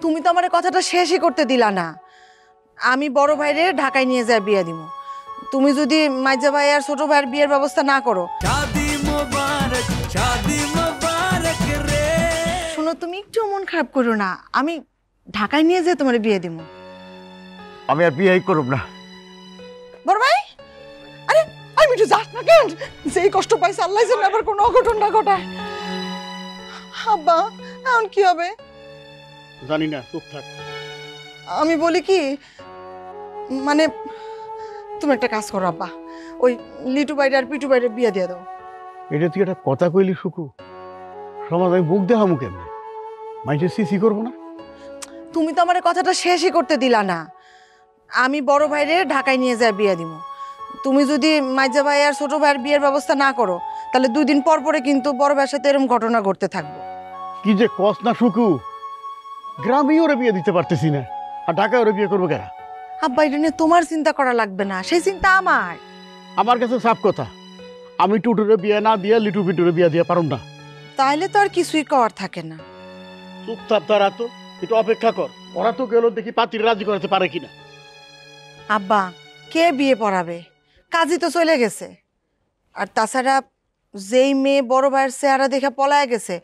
তুমি তো আমার কথাটা শেষই করতে দিলা না। আমি বড় ভাইরে ঢাকায় নিয়ে যাই বিয়ে দিব। তুমি যদি মাইজা ভাই আর ছোট ভাইয়ের বিয়ের ব্যবস্থা না করো। শোনো, তুমি একটু মন খারাপ করো না, আমি ঢাকায় নিয়ে যেয়ে তোমার বিয়ে দিব। আমি আর বিয়েই করব না। বড় ভাই, আরে আমি একটু যাস না কেন? যেই কষ্ট পাইছে আল্লাহ যেন আবার কোনো অঘটন না ঘটায়। আব্বা এখন কি হবে জানি না, চুপ থাক। আমি বলি কি, মানে তুমি একটা কাজ করো আব্বা, ওই লিটু বাইরে আর পিটু বাইরে বিয়ে দিয়ে দাও। এটা তুই একটা কথা কইলি সুকু, সমাজ আমি বুক দেখামু কেমনে? মাইসে সিসি করবো না? তুমি তো আমার কথাটা শেষই করতে দিলা না। আমি বড় ভাইরে ঢাকায় নিয়ে যাই বিয়ে দিব। তুমি যদি মাইজা ভাই আর ছোট ভাইয়ের বিয়ের ব্যবস্থা না করো, তাহলে 2 দিন পর পরে কিন্তু বড় ভাইয়ের সাথে এরকম ঘটনা ঘটতে থাকবো। কি যে কস না সুকু, গ্রামেই ওরে বিয়ে দিতে পারতেছি না, আর ঢাকায় ওরে বিয়ে করবো কেন? আব্বা, এটা নিয়ে তোমার চিন্তা করা লাগবে না, সেই চিন্তা আমার। আমার কাছে সাফ কথা, আমি টুটুরে বিয়ে না দিয়ে লিটু পিটুরে বিয়ে দিয়ে পারুম না। তাইলে তো আর কিছুই করার থাকে না। চুপ থাক, তারা তো একটু অপেক্ষা কর, ওরা তো গেল দেখি পাত্রী রাজি করাতে পারে কিনা। আব্বা, কে বিয়ে পড়াবে? কাজী তো চলে গেছে। আর তাছাড়া যেই মেয়ে বড় ভাইয়ের চেহারা দেখে পলায় গেছে,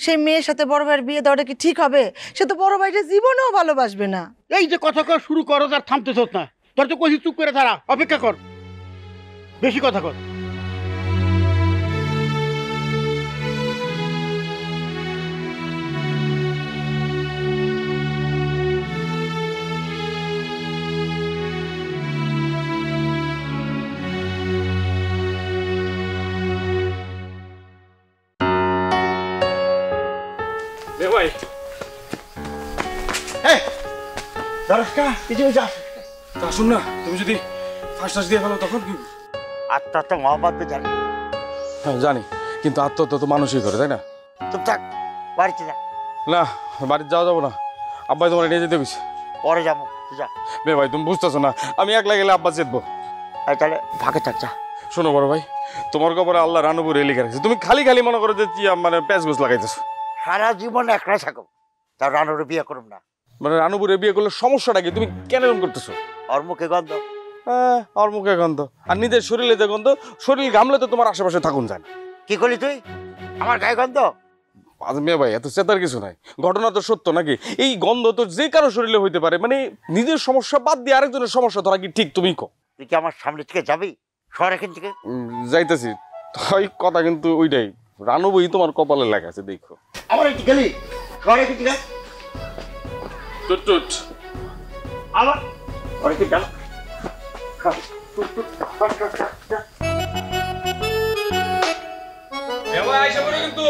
সেই মেয়ের সাথে বড় ভাইয়ের বিয়ে দেওয়াটা কি ঠিক হবে? সে তো বড় ভাইটা জীবনেও ভালোবাসবে না। এই যে কথা কর শুরু করো, আর থামতেছ না। তোর তো কইছি চুপ করে তারা অপেক্ষা কর, বেশি কথা কর। ভাই শুন না, তুমি যদি ফাঁস দিয়ে ফেলো তখন কি? আত্মহত্যা মহাপাত্র জানি। হ্যাঁ জানি, কিন্তু আত্মহত্যা তো মানুষই করে, তাই না? চুপ থাক, বাড়িতে যা। না, বাড়িতে যাবো না, আব্বাই তোমার নিয়ে যেতে গেছে। পরে যাবো, যা। বে ভাই, তুমি বুঝতেছো না, আমি একলা গেলে আব্বা চেতবো। তাহলে ফাঁকে থাক, যা। শোনো বড় ভাই, তোমার কবরে আল্লাহ রানুপুর লিখে রাখছে, তুমি খালি খালি মনে করো যে মানে প্যাঁচ গোছ লাগাইতেছো। সারা জীবন একলা থাকো, তার রানুরে বিয়ে করুম না। মানে রানুপুরে বিয়ে করলে সমস্যাটা কি? তুমি কেন এরকম করতেছো? ওর মুখে গন্ধ। হ্যাঁ, ওর মুখে গন্ধ, আর নিজের শরীরে যে গন্ধ, শরীর ঘামলে তো তোমার আশেপাশে থাকুন যায় না। কি করলি তুই? আমার গায়ে গন্ধ? মেয়ে ভাই, এত চেতার কিছু নাই, ঘটনা তো সত্য নাকি? এই গন্ধ তো যে কারো শরীরে হইতে পারে, মানে নিজের সমস্যা বাদ দিয়ে আরেকজনের সমস্যা ধরা কি ঠিক? তুমি কো, তুই কি আমার সামনে থেকে যাবি? শহর এখান থেকে। যাইতেছি, তাই কথা কিন্তু ওইটাই, রানু বই তোমার কপালে লেখা আছে, দেখো। আমার একটু গেলি শহর এখান থেকে। টুট টুট আমার অনেকে গেল। কিন্তু